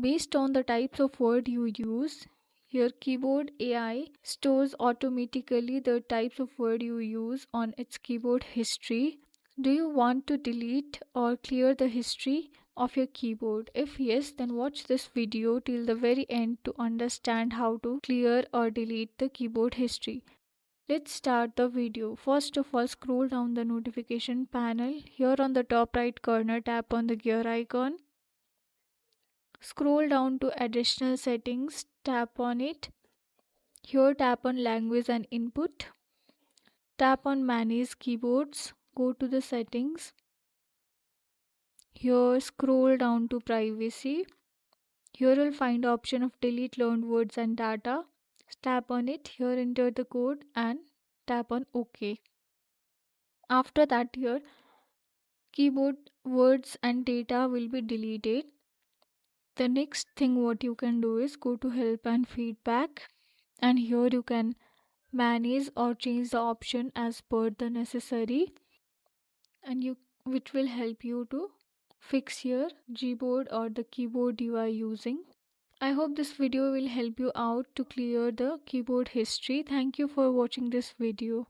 Based on the types of word you use, your keyboard AI stores automatically the types of word you use on its keyboard history. Do you want to delete or clear the history of your keyboard? If yes, then watch this video till the very end to understand how to clear or delete the keyboard history. Let's start the video. First of all, scroll down the notification panel. Here on the top right corner, tap on the gear icon. Scroll down to additional settings, tap on it. Here tap on language and input. Tap on manage keyboards, go to the settings. Here scroll down to privacy. Here you'll find option of delete learned words and data. Tap on it. Here enter the code and tap on OK. After that, here keyboard words and data will be deleted. The next thing what you can do is go to help and feedback, and here you can manage or change the option as per the necessary, and you which will help you to fix your keyboard or the keyboard you are using. I hope this video will help you out to clear the keyboard history. Thank you for watching this video.